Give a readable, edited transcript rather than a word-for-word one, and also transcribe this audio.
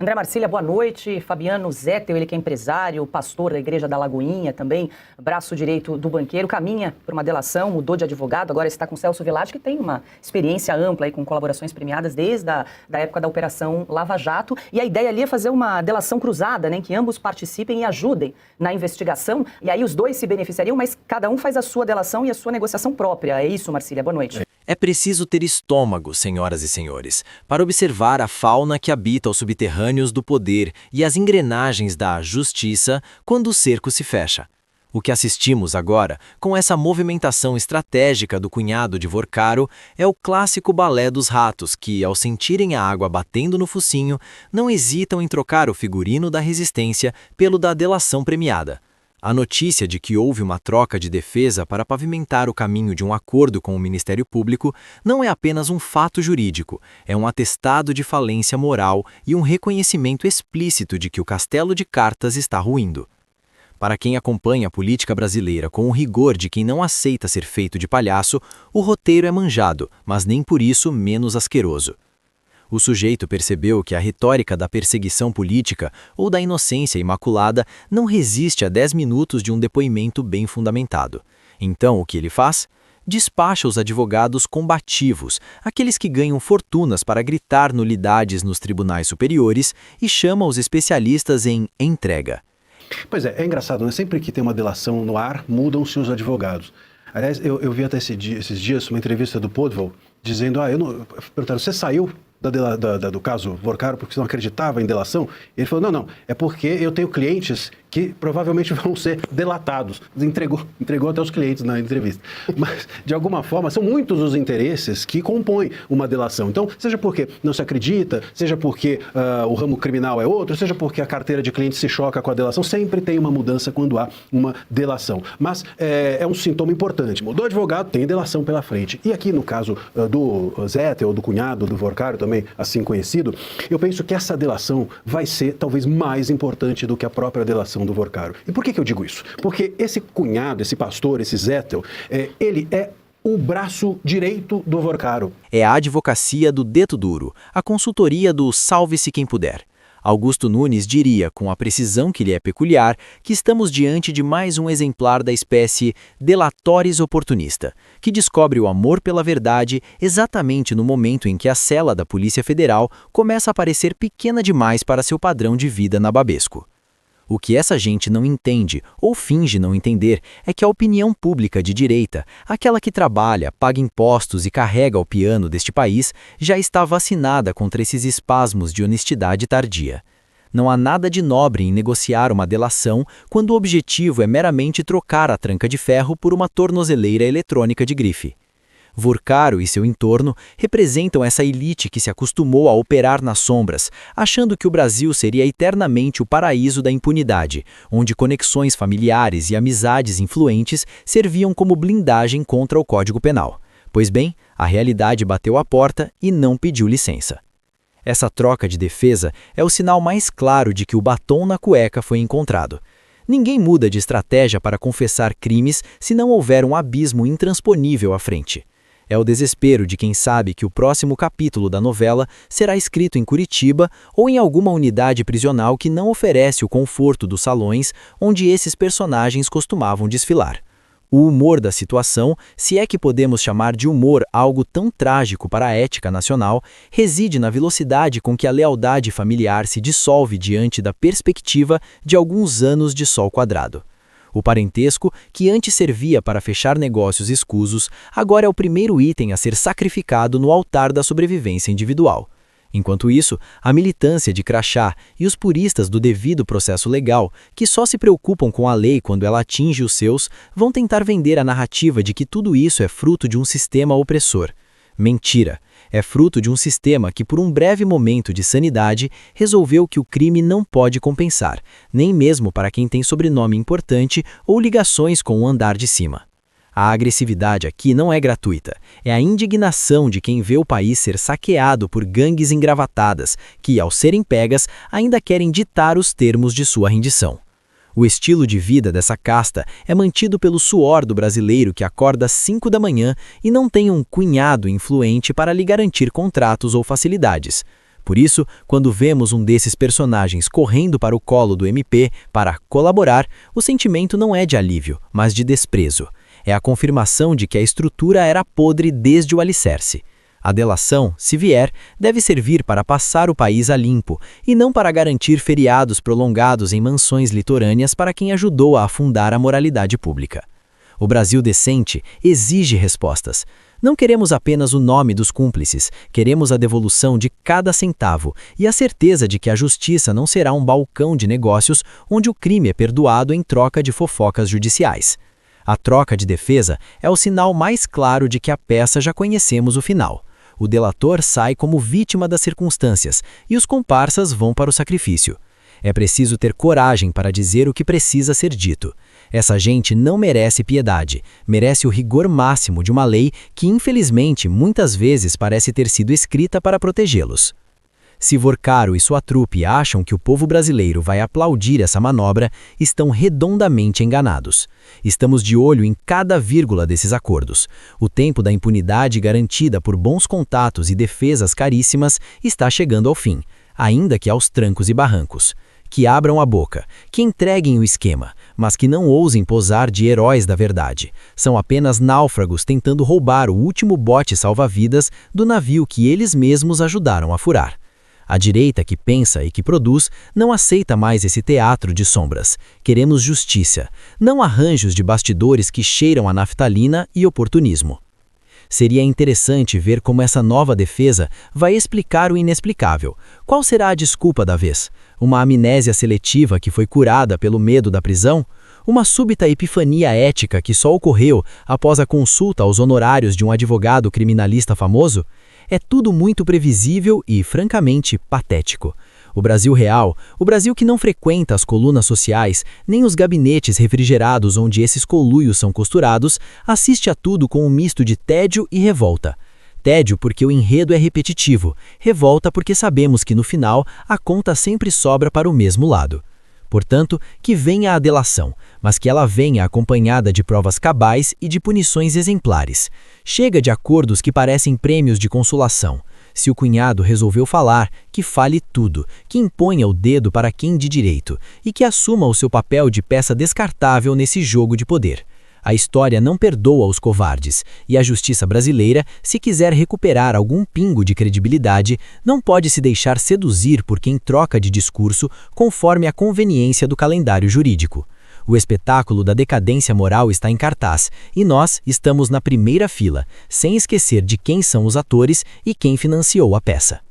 André Marcília, boa noite. Fabiano Zettel, ele que é empresário, pastor da Igreja da Lagoinha também, braço direito do banqueiro, caminha por uma delação, mudou de advogado, agora está com Celso Velarde, que tem uma experiência ampla aí com colaborações premiadas desde da época da Operação Lava Jato. E a ideia ali é fazer uma delação cruzada, né, em que ambos participem e ajudem na investigação. E aí os dois se beneficiariam, mas cada um faz a sua delação e a sua negociação própria. É isso, Marcília? Boa noite. É preciso ter estômago, senhoras e senhores, para observar a fauna que habita os subterrâneos do poder e as engrenagens da justiça quando o cerco se fecha. O que assistimos agora, com essa movimentação estratégica do cunhado de Vorcaro, é o clássico balé dos ratos que, ao sentirem a água batendo no focinho, não hesitam em trocar o figurino da resistência pelo da delação premiada. A notícia de que houve uma troca de defesa para pavimentar o caminho de um acordo com o Ministério Público não é apenas um fato jurídico, é um atestado de falência moral e um reconhecimento explícito de que o castelo de cartas está ruindo. Para quem acompanha a política brasileira com o rigor de quem não aceita ser feito de palhaço, o roteiro é manjado, mas nem por isso menos asqueroso. O sujeito percebeu que a retórica da perseguição política ou da inocência imaculada não resiste a 10 minutos de um depoimento bem fundamentado. Então, o que ele faz? Despacha os advogados combativos, aqueles que ganham fortunas para gritar nulidades nos tribunais superiores, e chama os especialistas em entrega. Pois é engraçado, né? Sempre que tem uma delação no ar, mudam-se os advogados. Aliás, eu vi até esses dias uma entrevista do Podval dizendo, perguntaram, você saiu do caso Vorcaro porque você não acreditava em delação? Ele falou, não, é porque eu tenho clientes que provavelmente vão ser delatados. Entregou até os clientes na entrevista. Mas, de alguma forma, são muitos os interesses que compõem uma delação. Então, seja porque não se acredita, seja porque o ramo criminal é outro, seja porque a carteira de clientes se choca com a delação, sempre tem uma mudança quando há uma delação. Mas é um sintoma importante. Mudou advogado, tem delação pela frente. E aqui, no caso do Zettel, ou do cunhado do Vorcaro, também assim conhecido, eu penso que essa delação vai ser talvez mais importante do que a própria delação do Vorcaro. E por que eu digo isso? Porque esse cunhado, esse pastor, esse Zettel, ele é o braço direito do Vorcaro. É a advocacia do dedo duro, a consultoria do salve-se quem puder. Augusto Nunes diria, com a precisão que lhe é peculiar, que estamos diante de mais um exemplar da espécie delatóris oportunista, que descobre o amor pela verdade exatamente no momento em que a cela da Polícia Federal começa a parecer pequena demais para seu padrão de vida nababesco. O que essa gente não entende, ou finge não entender, é que a opinião pública de direita, aquela que trabalha, paga impostos e carrega o piano deste país, já está vacinada contra esses espasmos de honestidade tardia. Não há nada de nobre em negociar uma delação quando o objetivo é meramente trocar a tranca de ferro por uma tornozeleira eletrônica de grife. Vorcaro e seu entorno representam essa elite que se acostumou a operar nas sombras, achando que o Brasil seria eternamente o paraíso da impunidade, onde conexões familiares e amizades influentes serviam como blindagem contra o Código Penal. Pois bem, a realidade bateu à porta e não pediu licença. Essa troca de defesa é o sinal mais claro de que o batom na cueca foi encontrado. Ninguém muda de estratégia para confessar crimes se não houver um abismo intransponível à frente. É o desespero de quem sabe que o próximo capítulo da novela será escrito em Curitiba ou em alguma unidade prisional que não oferece o conforto dos salões onde esses personagens costumavam desfilar. O humor da situação, se é que podemos chamar de humor algo tão trágico para a ética nacional, reside na velocidade com que a lealdade familiar se dissolve diante da perspectiva de alguns anos de sol quadrado. O parentesco, que antes servia para fechar negócios escusos, agora é o primeiro item a ser sacrificado no altar da sobrevivência individual. Enquanto isso, a militância de crachá e os puristas do devido processo legal, que só se preocupam com a lei quando ela atinge os seus, vão tentar vender a narrativa de que tudo isso é fruto de um sistema opressor. Mentira! É fruto de um sistema que, por um breve momento de sanidade, resolveu que o crime não pode compensar, nem mesmo para quem tem sobrenome importante ou ligações com o andar de cima. A agressividade aqui não é gratuita, é a indignação de quem vê o país ser saqueado por gangues engravatadas, que, ao serem pegas, ainda querem ditar os termos de sua rendição. O estilo de vida dessa casta é mantido pelo suor do brasileiro que acorda às 5 da manhã e não tem um cunhado influente para lhe garantir contratos ou facilidades. Por isso, quando vemos um desses personagens correndo para o colo do MP para colaborar, o sentimento não é de alívio, mas de desprezo. É a confirmação de que a estrutura era podre desde o alicerce. A delação, se vier, deve servir para passar o país a limpo e não para garantir feriados prolongados em mansões litorâneas para quem ajudou a afundar a moralidade pública. O Brasil decente exige respostas. Não queremos apenas o nome dos cúmplices, queremos a devolução de cada centavo e a certeza de que a justiça não será um balcão de negócios onde o crime é perdoado em troca de fofocas judiciais. A troca de defesa é o sinal mais claro de que a peça já conhecemos o final. O delator sai como vítima das circunstâncias e os comparsas vão para o sacrifício. É preciso ter coragem para dizer o que precisa ser dito. Essa gente não merece piedade, merece o rigor máximo de uma lei que, infelizmente, muitas vezes parece ter sido escrita para protegê-los. Se Vorcaro e sua trupe acham que o povo brasileiro vai aplaudir essa manobra, estão redondamente enganados. Estamos de olho em cada vírgula desses acordos. O tempo da impunidade garantida por bons contatos e defesas caríssimas está chegando ao fim, ainda que aos trancos e barrancos. Que abram a boca, que entreguem o esquema, mas que não ousem posar de heróis da verdade. São apenas náufragos tentando roubar o último bote salva-vidas do navio que eles mesmos ajudaram a furar. A direita que pensa e que produz não aceita mais esse teatro de sombras. Queremos justiça, não arranjos de bastidores que cheiram a naftalina e oportunismo. Seria interessante ver como essa nova defesa vai explicar o inexplicável. Qual será a desculpa da vez? Uma amnésia seletiva que foi curada pelo medo da prisão? Uma súbita epifania ética que só ocorreu após a consulta aos honorários de um advogado criminalista famoso? É tudo muito previsível e, francamente, patético. O Brasil real, o Brasil que não frequenta as colunas sociais, nem os gabinetes refrigerados onde esses coluios são costurados, assiste a tudo com um misto de tédio e revolta. Tédio porque o enredo é repetitivo, revolta porque sabemos que no final a conta sempre sobra para o mesmo lado. Portanto, que venha a delação, mas que ela venha acompanhada de provas cabais e de punições exemplares. Chega de acordos que parecem prêmios de consolação. Se o cunhado resolveu falar, que fale tudo, que imponha o dedo para quem de direito e que assuma o seu papel de peça descartável nesse jogo de poder. A história não perdoa os covardes, e a justiça brasileira, se quiser recuperar algum pingo de credibilidade, não pode se deixar seduzir por quem troca de discurso conforme a conveniência do calendário jurídico. O espetáculo da decadência moral está em cartaz, e nós estamos na primeira fila, sem esquecer de quem são os atores e quem financiou a peça.